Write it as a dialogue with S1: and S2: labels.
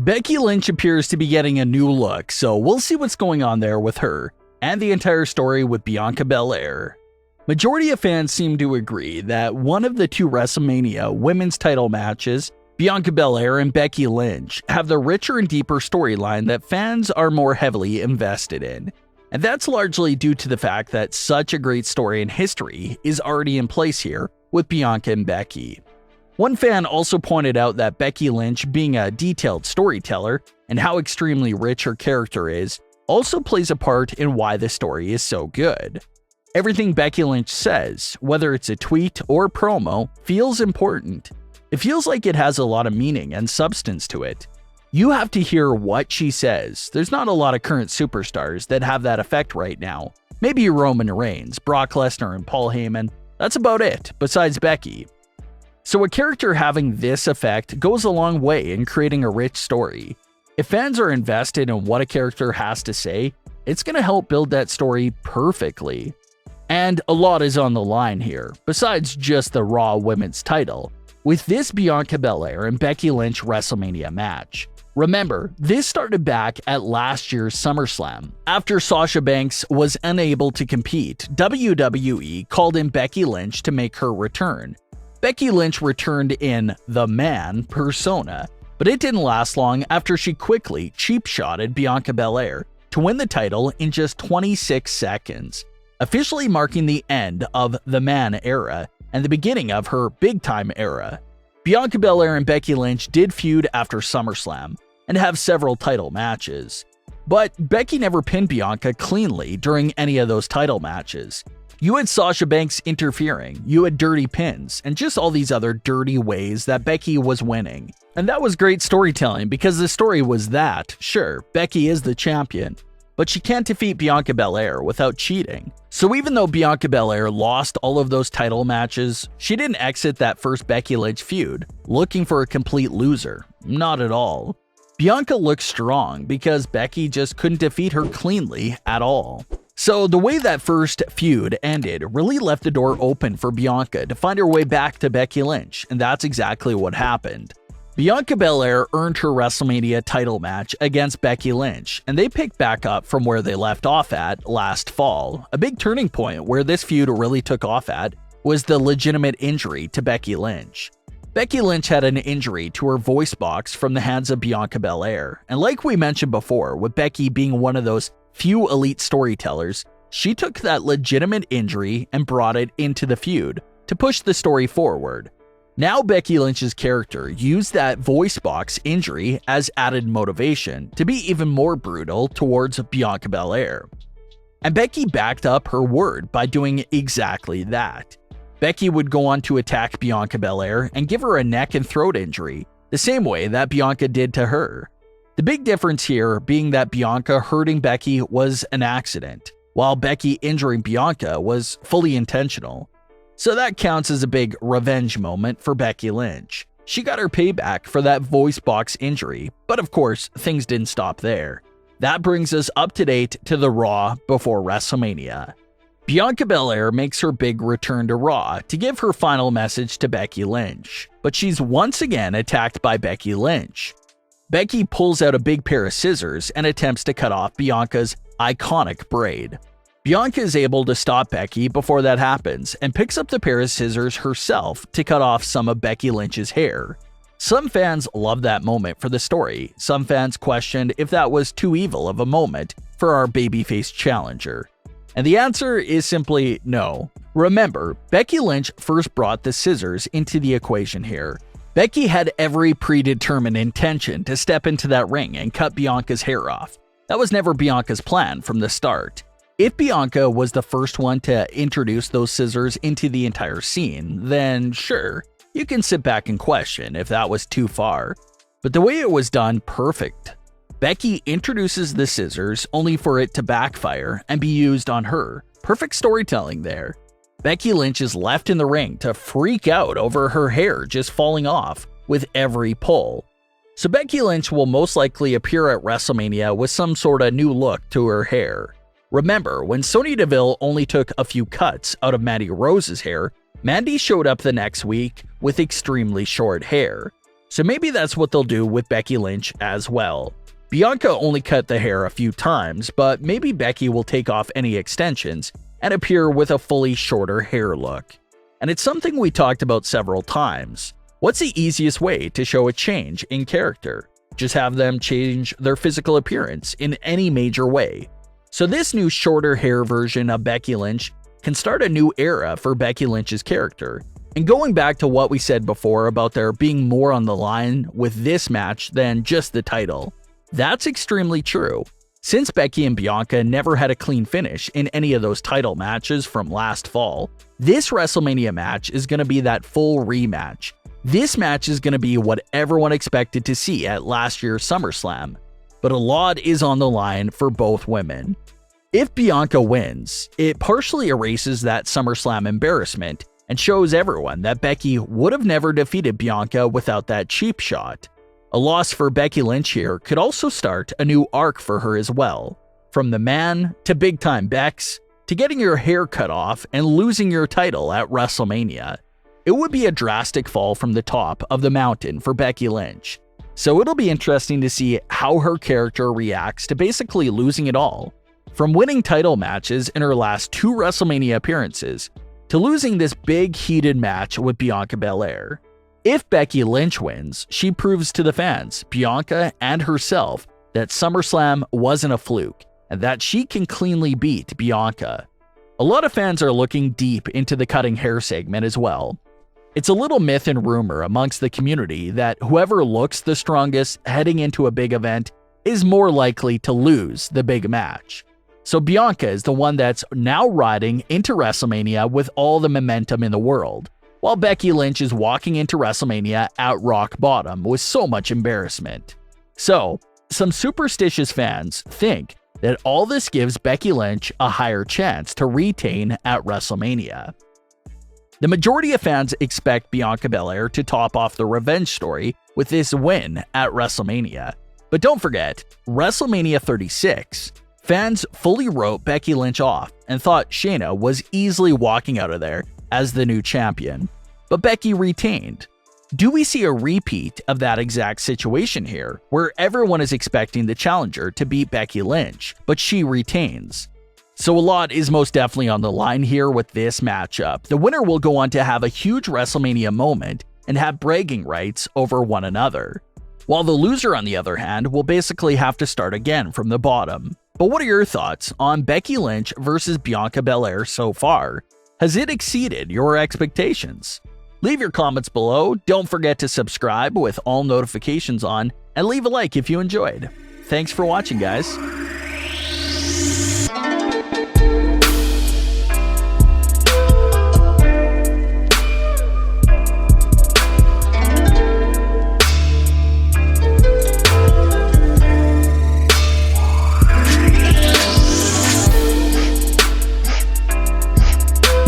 S1: Becky Lynch appears to be getting a new look, so we'll see what's going on there with her, and the entire story with Bianca Belair. Majority of fans seem to agree that one of the two WrestleMania women's title matches, Bianca Belair and Becky Lynch, have the richer and deeper storyline that fans are more heavily invested in. And that's largely due to the fact that such a great story in history is already in place here with Bianca and Becky. One fan also pointed out that Becky Lynch, being a detailed storyteller and how extremely rich her character is, also plays a part in why the story is so good. Everything Becky Lynch says, whether it's a tweet or promo, feels important. It feels like it has a lot of meaning and substance to it. You have to hear what she says. There's not a lot of current superstars that have that effect right now. Maybe Roman Reigns, Brock Lesnar, and Paul Heyman. That's about it, besides Becky. So a character having this effect goes a long way in creating a rich story. If fans are invested in what a character has to say, it's going to help build that story perfectly. And a lot is on the line here, besides just the Raw Women's title, with this Bianca Belair and Becky Lynch WrestleMania match. Remember, this started back at last year's SummerSlam. After Sasha Banks was unable to compete, WWE called in Becky Lynch to make her return. Becky Lynch returned in the man persona, but it didn't last long after she quickly cheap-shotted Bianca Belair to win the title in just 26 seconds, officially marking the end of the man era and the beginning of her big-time era. Bianca Belair and Becky Lynch did feud after SummerSlam and have several title matches, but Becky never pinned Bianca cleanly during any of those title matches. You had Sasha Banks interfering, you had dirty pins, and just all these other dirty ways that Becky was winning. And that was great storytelling because the story was that, sure, Becky is the champion, but she can't defeat Bianca Belair without cheating. So even though Bianca Belair lost all of those title matches, she didn't exit that first Becky Lynch feud looking for a complete loser. Not at all. Bianca looked strong because Becky just couldn't defeat her cleanly at all. So the way that first feud ended really left the door open for Bianca to find her way back to Becky Lynch, and that's exactly what happened. Bianca Belair earned her WrestleMania title match against Becky Lynch, and they picked back up from where they left off at last fall. A big turning point where this feud really took off at was the legitimate injury to Becky Lynch. Becky Lynch had an injury to her voice box from the hands of Bianca Belair, and like we mentioned before, with Becky being one of those few elite storytellers, she took that legitimate injury and brought it into the feud to push the story forward. Now Becky Lynch's character used that voice box injury as added motivation to be even more brutal towards Bianca Belair. And Becky backed up her word by doing exactly that. Becky would go on to attack Bianca Belair and give her a neck and throat injury, the same way that Bianca did to her. The big difference here being that Bianca hurting Becky was an accident, while Becky injuring Bianca was fully intentional. So that counts as a big revenge moment for Becky Lynch. She got her payback for that voice box injury, but of course, things didn't stop there. That brings us up to date to the Raw before WrestleMania. Bianca Belair makes her big return to Raw to give her final message to Becky Lynch, but she's once again attacked by Becky Lynch. Becky pulls out a big pair of scissors and attempts to cut off Bianca's iconic braid. Bianca is able to stop Becky before that happens and picks up the pair of scissors herself to cut off some of Becky Lynch's hair. Some fans loved that moment for the story. Some fans questioned if that was too evil of a moment for our babyface challenger. And the answer is simply no. Remember, Becky Lynch first brought the scissors into the equation here. Becky had every predetermined intention to step into that ring and cut Bianca's hair off. That was never Bianca's plan from the start. If Bianca was the first one to introduce those scissors into the entire scene, then sure, you can sit back and question if that was too far. But the way it was done, perfect. Becky introduces the scissors only for it to backfire and be used on her. Perfect storytelling there. Becky Lynch is left in the ring to freak out over her hair just falling off with every pull. So Becky Lynch will most likely appear at WrestleMania with some sort of new look to her hair. Remember, when Sonya Deville only took a few cuts out of Mandy Rose's hair, Mandy showed up the next week with extremely short hair. So maybe that's what they'll do with Becky Lynch as well. Bianca only cut the hair a few times, but maybe Becky will take off any extensions and appear with a fully shorter hair look. And it's something we talked about several times. What's the easiest way to show a change in character? Just have them change their physical appearance in any major way. So this new shorter hair version of Becky Lynch can start a new era for Becky Lynch's character. And going back to what we said before about there being more on the line with this match than just the title, that's extremely true. Since Becky and Bianca never had a clean finish in any of those title matches from last fall, this WrestleMania match is going to be that full rematch. This match is going to be what everyone expected to see at last year's SummerSlam. But a lot is on the line for both women. If Bianca wins, it partially erases that SummerSlam embarrassment and shows everyone that Becky would have never defeated Bianca without that cheap shot. A loss for Becky Lynch here could also start a new arc for her as well. From the man to big time Bex to getting your hair cut off and losing your title at WrestleMania. It would be a drastic fall from the top of the mountain for Becky Lynch. So it'll be interesting to see how her character reacts to basically losing it all. From winning title matches in her last 2 WrestleMania appearances, to losing this big heated match with Bianca Belair. If Becky Lynch wins, she proves to the fans, Bianca and herself, that SummerSlam wasn't a fluke, and that she can cleanly beat Bianca. A lot of fans are looking deep into the cutting hair segment as well. It's a little myth and rumor amongst the community that whoever looks the strongest heading into a big event is more likely to lose the big match. So Bianca is the one that's now riding into WrestleMania with all the momentum in the world, while Becky Lynch is walking into WrestleMania at rock bottom with so much embarrassment. So, some superstitious fans think that all this gives Becky Lynch a higher chance to retain at WrestleMania. The majority of fans expect Bianca Belair to top off the revenge story with this win at WrestleMania. But don't forget, WrestleMania 36, fans fully wrote Becky Lynch off and thought Shayna was easily walking out of there as the new champion. But Becky retained. Do we see a repeat of that exact situation here, where everyone is expecting the challenger to beat Becky Lynch, but she retains? So a lot is most definitely on the line here with this matchup. The winner will go on to have a huge WrestleMania moment and have bragging rights over one another, while the loser, on the other hand, will basically have to start again from the bottom. But what are your thoughts on Becky Lynch versus Bianca Belair so far? Has it exceeded your expectations? Leave your comments below, don't forget to subscribe with all notifications on, and leave a like if you enjoyed. Thanks for watching, guys.